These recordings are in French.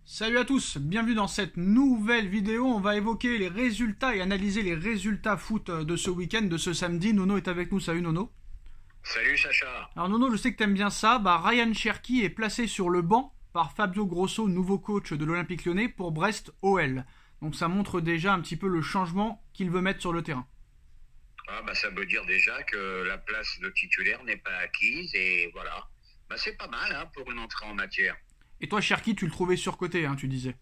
Salut à tous, bienvenue dans cette nouvelle vidéo. On va évoquer les résultats et analyser les résultats foot de ce week-end, de ce samedi. Nono est avec nous, salut Nono. Salut Sacha. Alors Nono, je sais que t'aimes bien ça. Ryan Cherki est placé sur le banc par Fabio Grosso, nouveau coach de l'Olympique Lyonnais pour Brest OL. Donc ça montre déjà un petit peu le changement qu'il veut mettre sur le terrain. Ça veut dire déjà que la place de titulaire n'est pas acquise et voilà. C'est pas mal pour une entrée en matière. Et toi Cherki, tu le trouvais surcoté, tu disais.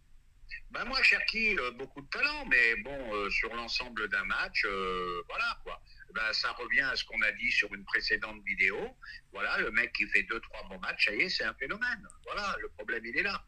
Moi Cherki, beaucoup de talent, mais bon, sur l'ensemble d'un match, voilà quoi. Ça revient à ce qu'on a dit sur une précédente vidéo. Voilà, le mec qui fait 2-3 bons matchs, ça y est, c'est un phénomène. Voilà, le problème il est là.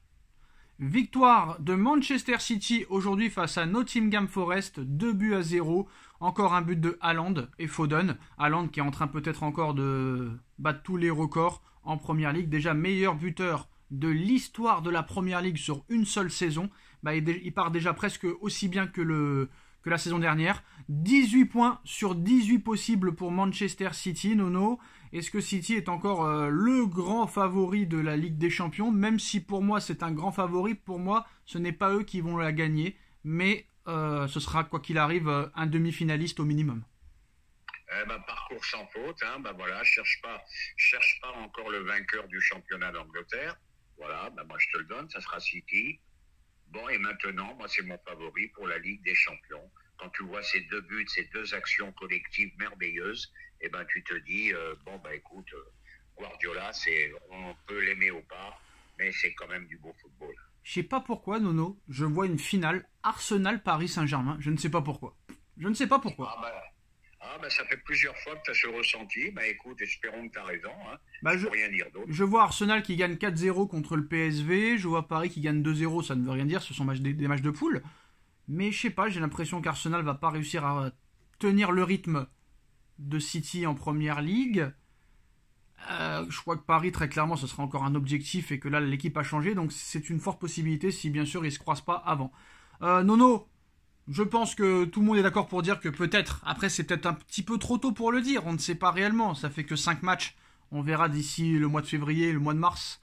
Victoire de Manchester City aujourd'hui face à Nottingham Forest, 2-0. Encore un but de Haaland et Foden. Haaland qui est en train peut-être encore de battre tous les records en Première Ligue. Déjà meilleur buteur de l'histoire de la Première Ligue sur une seule saison. Il part déjà presque aussi bien que la saison dernière. 18 points sur 18 possibles pour Manchester City. Nono, est-ce que City est encore le grand favori de la Ligue des Champions? Même si pour moi c'est un grand favori, pour moi ce n'est pas eux qui vont la gagner, mais ce sera quoi qu'il arrive un demi-finaliste au minimum. Parcours sans faute, voilà, cherche pas encore le vainqueur du championnat d'Angleterre. Voilà, moi je te le donne, ça sera City. Bon, et maintenant, moi c'est mon favori pour la Ligue des Champions. Quand tu vois ces deux buts, ces deux actions collectives merveilleuses, tu te dis, écoute, Guardiola, on peut l'aimer ou pas, mais c'est quand même du beau football. Je sais pas pourquoi, Nono, je vois une finale Arsenal-Paris Saint-Germain. Je ne sais pas pourquoi. Ça fait plusieurs fois que tu as ce ressenti. Écoute, espérons que tu as raison. Je peux rien dire d'autre. Je vois Arsenal qui gagne 4-0 contre le PSV. Je vois Paris qui gagne 2-0. Ça ne veut rien dire. Ce sont des matchs de poule. Mais je sais pas, j'ai l'impression qu'Arsenal va pas réussir à tenir le rythme de City en Première Ligue. Je crois que Paris, très clairement, ce sera encore un objectif et que là, l'équipe a changé. Donc c'est une forte possibilité si, bien sûr, ils ne se croisent pas avant. Nono, je pense que tout le monde est d'accord pour dire que peut-être, après c'est peut-être un petit peu trop tôt pour le dire, on ne sait pas réellement, ça fait que 5 matchs, on verra d'ici le mois de février, le mois de mars.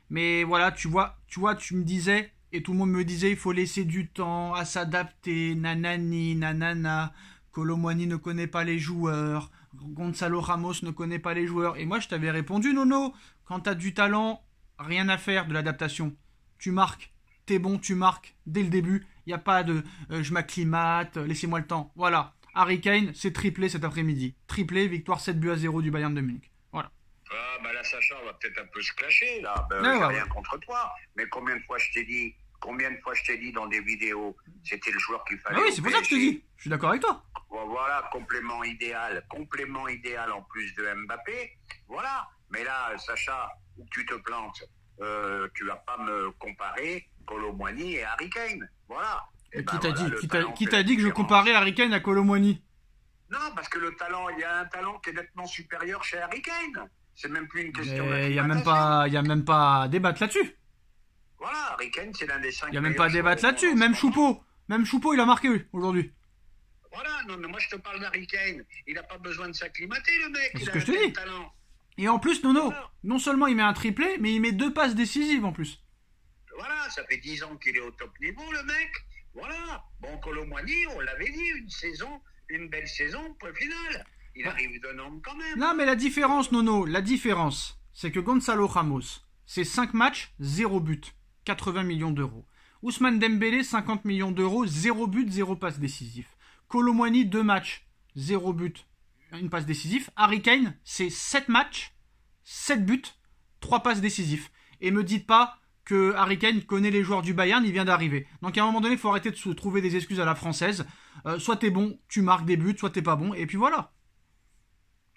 Mais voilà, tu me disais, et tout le monde me disait, il faut laisser du temps à s'adapter, nanani, nanana, Kolo Muani ne connaît pas les joueurs, Gonzalo Ramos ne connaît pas les joueurs. Et moi je t'avais répondu, Nono, quand t'as du talent, rien à faire de l'adaptation. Tu marques, t'es bon, tu marques dès le début. Il n'y a pas de je m'acclimate, laissez-moi le temps. Voilà. Harry Kane, c'est triplé cet après-midi. Triplé, victoire 7-0 du Bayern de Munich. Voilà. Là, Sacha, on va peut-être un peu se clasher, là. J'ai rien contre toi. Mais combien de fois je t'ai dit dans des vidéos, c'était le joueur qu'il fallait. Oui, c'est pour ça que je te dis. Je suis d'accord avec toi. Voilà, complément idéal en plus de Mbappé. Voilà. Mais là, Sacha, où tu te plantes, tu vas pas me comparer Kolo Muani et Harry Kane. Voilà. Qui t'a dit que je comparais Harry Kane à Kolo Muani? Non, parce que il y a un talent qui est nettement supérieur chez Harry Kane. C'est même plus une question d'acclimatation. Il y a même pas à débattre là-dessus. Voilà, Harry Kane, c'est l'un des 5. Il y a même pas à débattre là-dessus. Même Choupeau, il a marqué aujourd'hui. Voilà, non, mais moi je te parle d'Harry Kane. Il n'a pas besoin de s'acclimater, le mec. C'est ce que je te dis. Talent. Et en plus, Nono, non seulement il met un triplé, mais il met 2 passes décisives en plus. Voilà, ça fait 10 ans qu'il est au top niveau, le mec. Voilà. Bon, Kolo Muani, on l'avait dit, une belle saison, point final. Il arrive de Nantes quand même. Non, mais la différence, Nono, c'est que Gonzalo Ramos, c'est 5 matchs, 0 but, 80 millions d'euros. Ousmane Dembélé, 50 millions d'euros, 0 but, 0 passe décisif. Kolo Muani, 2 matchs, 0 but, 1 passe décisif. Harry Kane, c'est 7 matchs, 7 buts, 3 passes décisifs. Et me dites pas que Harry Kane connaît les joueurs du Bayern, il vient d'arriver. Donc à un moment donné, il faut arrêter de se trouver des excuses à la française. Soit t'es bon, tu marques des buts, soit t'es pas bon, et puis voilà.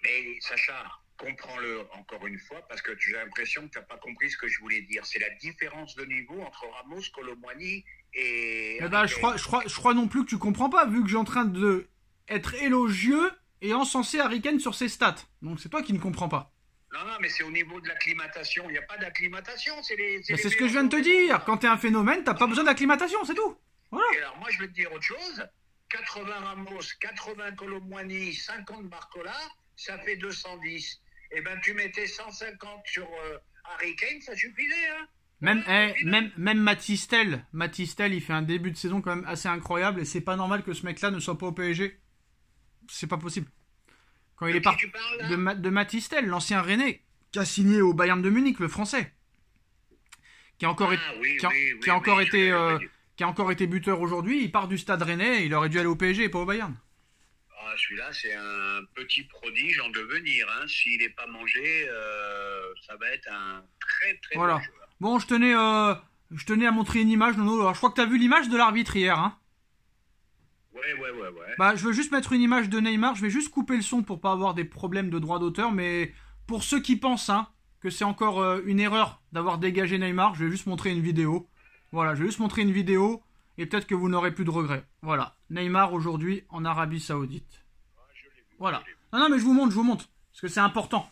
Mais Sacha, comprends-le encore une fois, parce que j'ai l'impression que tu n'as pas compris ce que je voulais dire. C'est la différence de niveau entre Ramos, Kolo Muani et... Je crois non plus que tu comprends pas, vu que j'ai en train de être élogieux et encenser Harry Kane sur ses stats. Donc c'est toi qui ne comprends pas. Non, mais c'est au niveau de l'acclimatation. Il n'y a pas d'acclimatation. C'est ce que je viens de te dire. Quand t'es un phénomène, t'as pas besoin d'acclimatation, c'est tout. Voilà. Et alors moi, je vais te dire autre chose. 80 Ramos, 80 Kolo Muani, 50 Barcola, ça fait 210. Tu mettais 150 sur Harry Kane, ça suffisait, Même Matistel, il fait un début de saison quand même assez incroyable et c'est pas normal que ce mec-là ne soit pas au PSG. C'est pas possible. Quand il est parti de Matistel, l'ancien Rennais, qui a signé au Bayern de Munich, le français, qui a encore été buteur aujourd'hui, il part du Stade Rennais, il aurait dû aller au PSG et pas au Bayern. Ah, celui-là, c'est un petit prodige en devenir. Hein. S'il n'est pas mangé, ça va être un très très voilà. Bon joueur. Bon, je tenais à montrer une image, Nono. Alors, je crois que tu as vu l'image de l'arbitre hier. Hein. Ouais. Bah, je veux juste mettre une image de Neymar. Je vais juste couper le son pour pas avoir des problèmes de droit d'auteur. Mais pour ceux qui pensent que c'est encore une erreur d'avoir dégagé Neymar, je vais juste montrer une vidéo. Voilà, je vais juste montrer une vidéo et peut-être que vous n'aurez plus de regrets. Voilà, Neymar aujourd'hui en Arabie Saoudite. Voilà. Non, mais je vous montre. Parce que c'est important.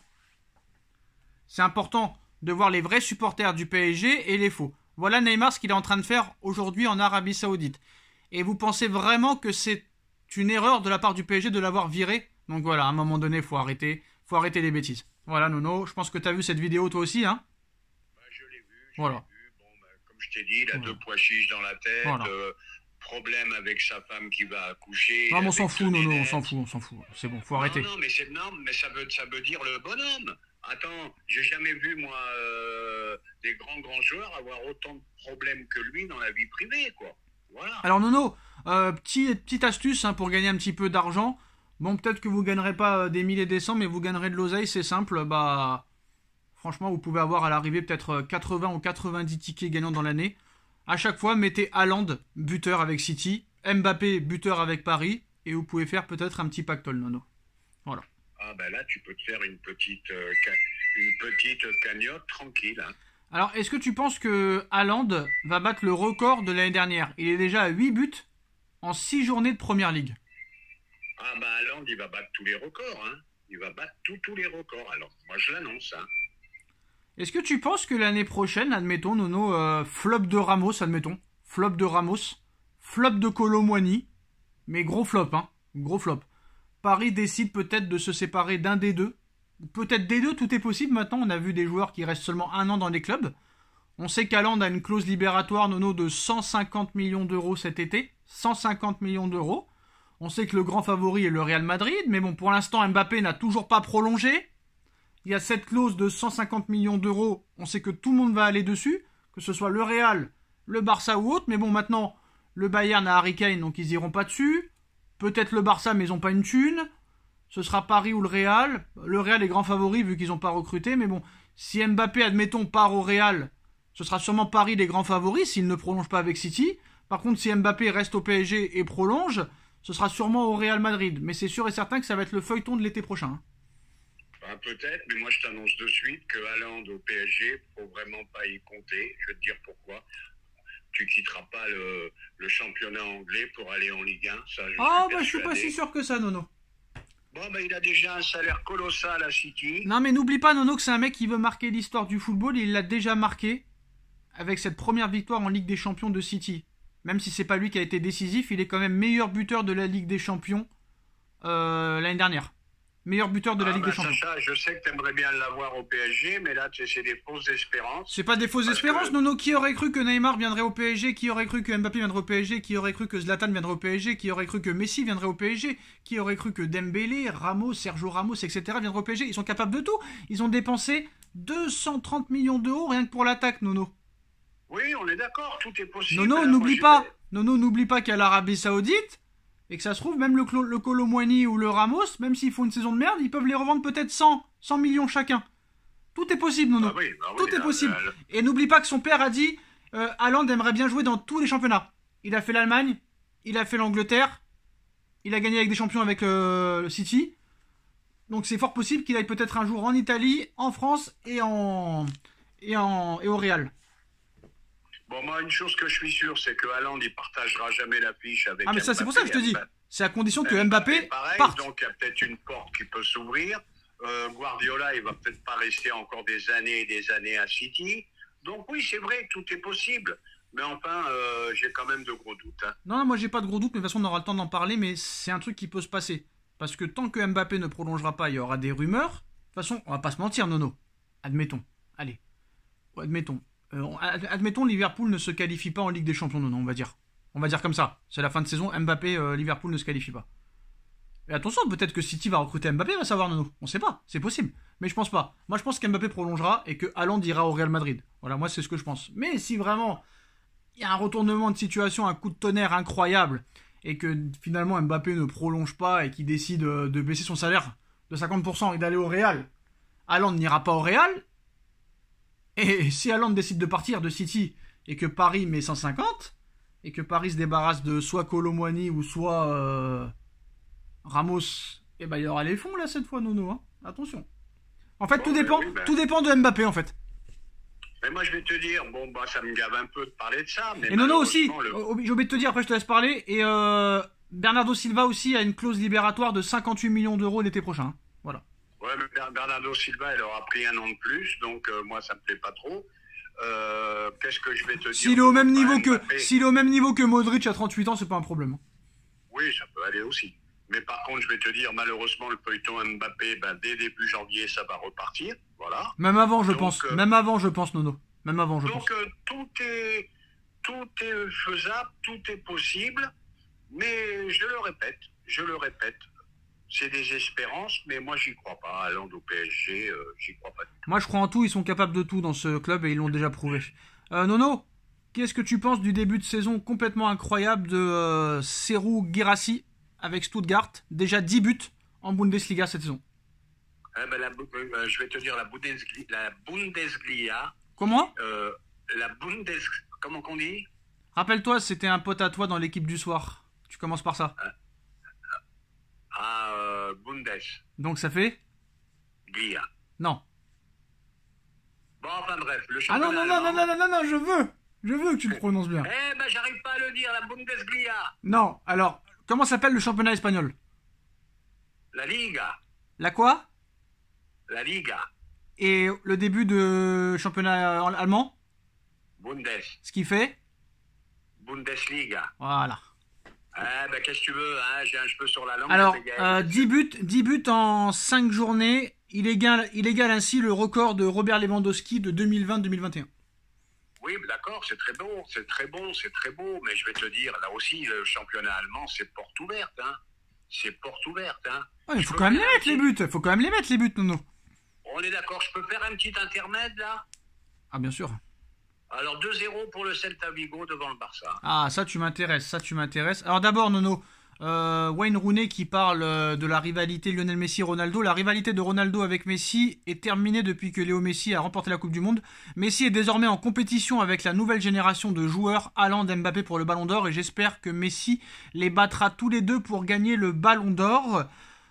C'est important de voir les vrais supporters du PSG et les faux. Voilà Neymar, ce qu'il est en train de faire aujourd'hui en Arabie Saoudite. Et vous pensez vraiment que c'est une erreur de la part du PSG de l'avoir viré? Donc voilà, à un moment donné, faut arrêter les bêtises. Voilà, Nono, je pense que tu as vu cette vidéo toi aussi, hein? Bah, je l'ai vu. Voilà. Bon, comme je t'ai dit, il a 2 pois chiches dans la tête. Voilà. Problème avec sa femme qui va accoucher. Non, mais on s'en fout, Nono, on s'en fout. C'est bon, faut arrêter. Non, mais ça veut dire le bonhomme. Attends, j'ai jamais vu, moi, des grands joueurs avoir autant de problèmes que lui dans la vie privée, quoi. Voilà. Alors, Nono, petite astuce pour gagner un petit peu d'argent. Bon, peut-être que vous gagnerez pas des milliers et des cents, mais vous gagnerez de l'oseille, c'est simple. Bah, franchement, vous pouvez avoir à l'arrivée peut-être 80 ou 90 tickets gagnants dans l'année. À chaque fois, mettez Haaland, buteur avec City, Mbappé, buteur avec Paris, et vous pouvez faire peut-être un petit pactole, Nono. Voilà. Ah ben là, tu peux te faire une petite cagnotte tranquille. Hein. Alors, est-ce que tu penses que Haaland va battre le record de l'année dernière? Il est déjà à 8 buts en 6 journées de Première Ligue. Ah ben Haaland, il va battre tous les records. Hein. Il va battre tous les records. Alors, moi, je l'annonce. Hein. Est-ce que tu penses que l'année prochaine, admettons, Nono, flop de Ramos, admettons, flop de Kolo Muani, mais gros flop, gros flop. Paris décide peut-être de se séparer d'un des deux. Peut-être des deux, tout est possible maintenant. On a vu des joueurs qui restent seulement 1 an dans les clubs. On sait qu'Haaland a une clause libératoire, Nono, de 150 millions d'euros cet été. 150 millions d'euros. On sait que le grand favori est le Real Madrid, mais bon, pour l'instant, Mbappé n'a toujours pas prolongé. Il y a cette clause de 150 millions d'euros. On sait que tout le monde va aller dessus, que ce soit le Real, le Barça ou autre. Mais bon, maintenant, le Bayern a Harry Kane, donc ils iront pas dessus. Peut-être le Barça, mais ils n'ont pas une thune. Ce sera Paris ou le Real. Le Real est grand favori vu qu'ils n'ont pas recruté. Mais bon, si Mbappé, admettons, part au Real, ce sera sûrement Paris les grands favoris s'il ne prolonge pas avec City. Par contre, si Mbappé reste au PSG et prolonge, ce sera sûrement au Real Madrid. Mais c'est sûr et certain que ça va être le feuilleton de l'été prochain. Ben, peut-être, mais moi je t'annonce de suite que Haaland au PSG, faut vraiment pas y compter. Je vais te dire pourquoi. Tu quitteras pas le championnat anglais pour aller en Ligue 1. Ça, je suis pas si sûr que ça, Nono. Bon, ben il a déjà un salaire colossal à City. Non, mais n'oublie pas, Nono, que c'est un mec qui veut marquer l'histoire du football. Et il l'a déjà marqué avec cette première victoire en Ligue des Champions de City. Même si c'est pas lui qui a été décisif, il est quand même meilleur buteur de la Ligue des Champions l'année dernière. Meilleur buteur de la Ligue des Champions. Ça, je sais que t'aimerais bien l'avoir au PSG, mais là, c'est des fausses espérances. C'est pas des fausses espérances, Nono. Qui aurait cru que Neymar viendrait au PSG? Qui aurait cru que Mbappé viendrait au PSG? Qui aurait cru que Zlatan viendrait au PSG? Qui aurait cru que Messi viendrait au PSG? Qui aurait cru que Dembélé, Ramos, Sergio Ramos, etc. viendraient au PSG? Ils sont capables de tout. Ils ont dépensé 230 millions d'euros rien que pour l'attaque, Nono. Oui, on est d'accord, tout est possible. Nono, n'oublie pas qu'il y a l'Arabie Saoudite. Et que ça se trouve, même le Kolo Muani ou le Ramos, même s'ils font une saison de merde, ils peuvent les revendre peut-être 100 millions chacun. Tout est possible, Nono. Tout est possible. Et n'oublie pas que son père a dit Haaland aimerait bien jouer dans tous les championnats. Il a fait l'Allemagne, il a fait l'Angleterre, il a gagné avec des champions avec le City. Donc c'est fort possible qu'il aille peut-être un jour en Italie, en France et au Real. Bon, moi, une chose que je suis sûr, c'est que Haaland, il partagera jamais l'affiche avec Mbappé. Ah, mais ça, c'est pour ça que je te dis. C'est à condition que Mbappé pareil, parte. Donc, il y a peut-être une porte qui peut s'ouvrir. Guardiola, il va peut-être pas rester encore des années et des années à City. Donc, oui, c'est vrai, tout est possible. Mais enfin, j'ai quand même de gros doutes. Hein. Non, moi, j'ai pas de gros doutes, mais de toute façon, on aura le temps d'en parler. Mais c'est un truc qui peut se passer. Parce que tant que Mbappé ne prolongera pas, il y aura des rumeurs. De toute façon, on va pas se mentir, Nono. Admettons. Allez. Admettons. admettons, Liverpool ne se qualifie pas en Ligue des Champions, non, on va dire. On va dire comme ça. C'est la fin de saison, Mbappé, Liverpool ne se qualifie pas. Et attention, peut-être que City va recruter Mbappé, va savoir, Nono. On sait pas, c'est possible. Mais je pense pas. Moi, je pense qu'Mbappé prolongera et que Haaland ira au Real Madrid. Voilà, moi, c'est ce que je pense. Mais si vraiment il y a un retournement de situation, un coup de tonnerre incroyable, et que finalement Mbappé ne prolonge pas et qu'il décide de baisser son salaire de 50% et d'aller au Real, Haaland n'ira pas au Real. Et si Haaland décide de partir de City et que Paris met 150, et que Paris se débarrasse de soit Kolo Muani ou soit Ramos, et ben il y aura les fonds là cette fois, Nono. Hein. Attention. En fait, tout dépend de Mbappé en fait. Mais moi, je vais te dire, ça me gave un peu de parler de ça. Mais et Nono aussi, j'ai oublié de te dire, après je te laisse parler, et Bernardo Silva aussi a une clause libératoire de 58 millions d'euros l'été prochain. Hein. Voilà. Ouais, mais Bernardo Silva, il aura pris un an de plus, donc moi, ça me plaît pas trop. Qu'est-ce que je vais te dire? S'il est au même niveau que Modric à 38 ans, c'est pas un problème. Oui, ça peut aller aussi. Mais par contre, je vais te dire, malheureusement, le feuilleton Mbappé, dès début janvier, ça va repartir. Voilà. Même avant, je pense, Nono. Même avant, je pense. Donc, tout est faisable, tout est possible. Mais je le répète. C'est des espérances, mais moi, j'y crois pas. Allant au PSG, j'y crois pas du tout. Moi, je crois en tout. Ils sont capables de tout dans ce club et ils l'ont déjà prouvé. Nono, qu'est-ce que tu penses du début de saison complètement incroyable de Serhou Guirassy avec Stuttgart? Déjà 10 buts en Bundesliga cette saison. Je vais te dire la Bundesliga. Comment Comment qu'on dit? Rappelle-toi, c'était un pote à toi dans l'équipe du soir. Tu commences par ça. Bundes. Donc ça fait Glia. Non. Bon, enfin bref, le championnat. Non, je veux que tu le prononces bien. J'arrive pas à le dire, la Bundesliga. Non, alors, comment s'appelle le championnat espagnol? La Liga. La quoi? La Liga. Et le début de championnat allemand? Bundes. Ce qui fait? Bundesliga. Voilà. Qu'est-ce que tu veux, hein, j'ai un cheveu sur la langue. Alors, 10 buts en 5 journées, il égale ainsi le record de Robert Lewandowski de 2020-2021. Oui, d'accord, c'est très beau, mais je vais te dire, là aussi, le championnat allemand, c'est porte ouverte, hein. C'est porte ouverte, hein. Ouais, il faut quand même les mettre, les buts, Nono. On est d'accord, je peux faire un petit intermède, là? Ah, bien sûr. Alors 2-0 pour le Celta Vigo devant le Barça. Ah, ça tu m'intéresses. Alors d'abord, Nono, Wayne Rooney qui parle de la rivalité Lionel Messi-Ronaldo. La rivalité de Ronaldo avec Messi est terminée depuis que Léo Messi a remporté la Coupe du Monde. Messi est désormais en compétition avec la nouvelle génération de joueurs Haaland et Mbappé pour le Ballon d'Or et j'espère que Messi les battra tous les deux pour gagner le Ballon d'Or.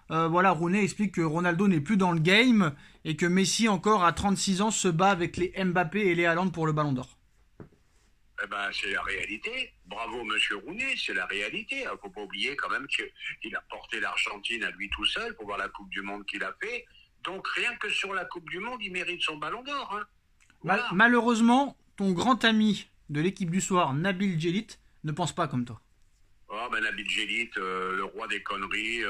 Voilà, Rooney explique que Ronaldo n'est plus dans le game et que Messi, encore à 36 ans, se bat avec les Mbappé et les Haaland pour le Ballon d'Or. C'est la réalité. Bravo, monsieur Rooney, c'est la réalité. Il ne faut pas oublier quand même qu'il a porté l'Argentine à lui tout seul pour voir la Coupe du Monde qu'il a fait. Donc, rien que sur la Coupe du Monde, il mérite son Ballon d'Or. Hein. Voilà. Malheureusement, ton grand ami de l'équipe du soir, Nabil Djellit, ne pense pas comme toi. Oh, Nabil Djellit, le roi des conneries.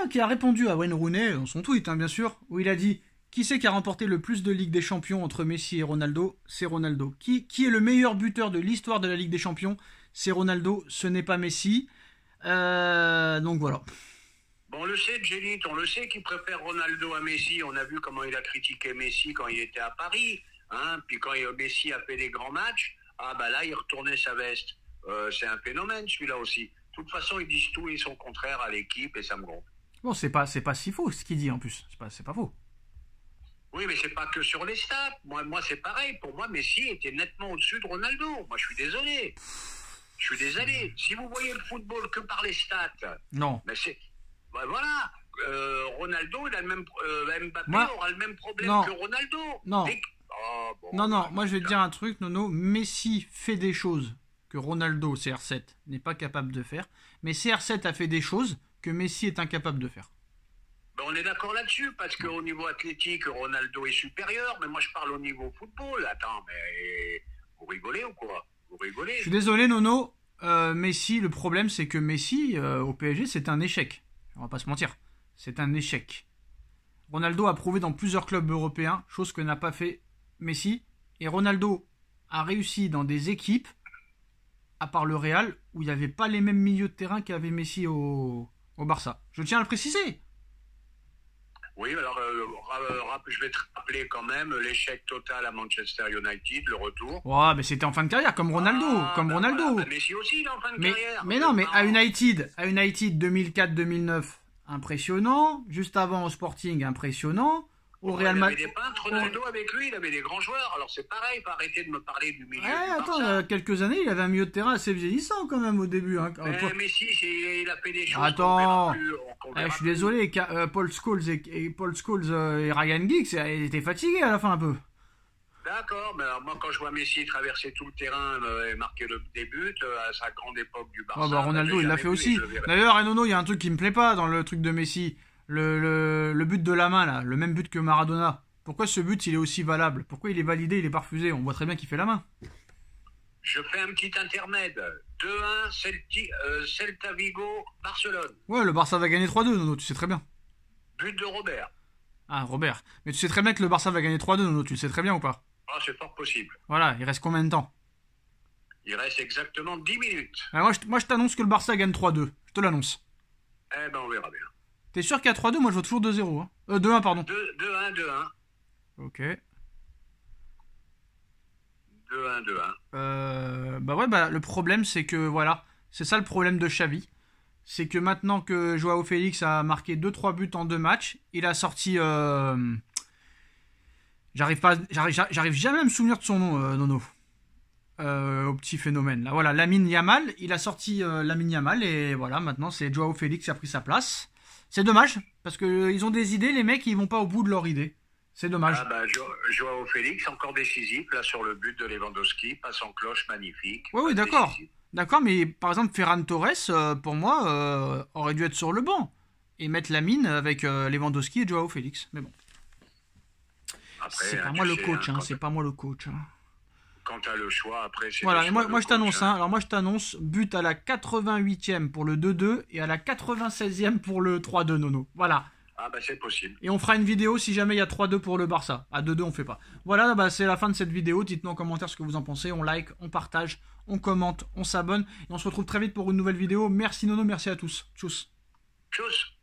Qui a répondu à Wayne Rooney dans son tweet, hein, bien sûr, où il a dit: qui c'est qui a remporté le plus de Ligue des Champions entre Messi et Ronaldo? C'est Ronaldo. Qui est le meilleur buteur de l'histoire de la Ligue des Champions? C'est Ronaldo, ce n'est pas Messi. Donc voilà. Bon, on le sait, Djellit, on le sait qu'il préfère Ronaldo à Messi. On a vu comment il a critiqué Messi quand il était à Paris. Hein. Puis quand Messi a fait des grands matchs, là, il retournait sa veste. C'est un phénomène, celui-là aussi. De toute façon, ils disent tout et son contraire à l'équipe et ça me gonfle. Bon, c'est pas si faux ce qu'il dit en plus. C'est pas faux. Oui, mais c'est pas que sur les stats. Moi, c'est pareil. Pour moi, Messi était nettement au-dessus de Ronaldo. Moi, je suis désolé. Si vous voyez le football que par les stats, non. Mais c'est, voilà. Ronaldo, il a le même. Mbappé aura le même problème que Ronaldo. Non. Non. Moi, je vais te dire un truc, Nono. Messi fait des choses que Ronaldo, CR7, n'est pas capable de faire. Mais CR7 a fait des choses que Messi est incapable de faire. On est d'accord là-dessus, parce qu'au niveau athlétique, Ronaldo est supérieur, mais moi je parle au niveau football. Attends, mais vous rigolez ou quoi? Vous rigolez? Je suis désolé, Nono. Messi, le problème, c'est que Messi, au PSG, c'est un échec. On va pas se mentir. C'est un échec. Ronaldo a prouvé dans plusieurs clubs européens, chose que n'a pas fait Messi, Et Ronaldo a réussi dans des équipes, à part le Real, où il n'y avait pas les mêmes milieux de terrain qu'avait Messi au Barça. Je tiens à le préciser. Oui, alors je vais te rappeler quand même l'échec total à Manchester United, le retour. Ouais, mais c'était en fin de carrière, comme Ronaldo. Voilà. Bah, Messi aussi, il est en fin de carrière. Mais non, mais à United 2004-2009, impressionnant. Juste avant au Sporting, impressionnant. Au Real Madrid. Il avait des peintres, Ronaldo avec lui, il avait des grands joueurs. Alors c'est pareil, faut arrêter de me parler du milieu. Attends, quelques années, il avait un milieu de terrain assez vieillissant quand même au début. Hein. Messi, il a fait des choses. Attends, qu'on verra je suis désolé, Paul Scholes et Ryan Giggs, ils étaient fatigués à la fin un peu. D'accord, mais alors moi quand je vois Messi traverser tout le terrain et marquer des buts à sa grande époque du Barça. Oh bah Ronaldo, il l'a fait aussi. D'ailleurs, Nono, il y a un truc qui me plaît pas dans le truc de Messi. Le but de la main, là, le même but que Maradona. Pourquoi ce but, il est aussi valable? Pourquoi il est validé, il est pas refusé? On voit très bien qu'il fait la main. Je fais un petit intermède. 2-1, Celta Vigo, Barcelone. Ouais, le Barça va gagner 3-2, Nono, tu sais très bien. But de Robert. Ah, Robert. Mais tu sais très bien que le Barça va gagner 3-2, Nono, tu le sais très bien ou pas? Ah, c'est fort possible. Voilà, il reste combien de temps? Il reste exactement 10 minutes. Moi, je t'annonce que le Barça gagne 3-2. Je te l'annonce. Eh ben, on verra bien. T'es sûr qu'à 3-2, moi je vois toujours 2-0. Hein. 2-1, pardon. 2-1. Ok. 2-1. Bah ouais, le problème c'est que voilà, c'est ça le problème de Xavi. C'est que maintenant que Joao Félix a marqué 2-3 buts en 2 matchs, il a sorti... J'arrive jamais à me souvenir de son nom, Nono. Au petit phénomène. Là, voilà, Lamine Yamal, il a sorti Lamine Yamal et voilà, maintenant c'est Joao Félix qui a pris sa place. C'est dommage, parce qu'ils ont des idées, les mecs, ils vont pas au bout de leur idée. C'est dommage. Joao Félix, encore décisif, là, sur le but de Lewandowski, passe en cloche magnifique. Oui, d'accord. Décisif. D'accord, mais par exemple, Ferran Torres, pour moi, aurait dû être sur le banc. Et mettre Lamine avec Lewandowski et Joao Félix. Mais bon. Après, c'est pas moi le coach, c'est pas moi le coach. Quand tu as le choix, après, c'est... Voilà, et moi je t'annonce, alors moi je t'annonce, but à la 88e pour le 2-2 et à la 96e pour le 3-2, Nono. Voilà. Ah bah c'est possible. Et on fera une vidéo si jamais il y a 3-2 pour le Barça. À 2-2 on fait pas. Voilà, c'est la fin de cette vidéo. Dites-nous en commentaire ce que vous en pensez. On like, on partage, on commente, on s'abonne. Et on se retrouve très vite pour une nouvelle vidéo. Merci Nono, merci à tous. Tchuss. Tchuss.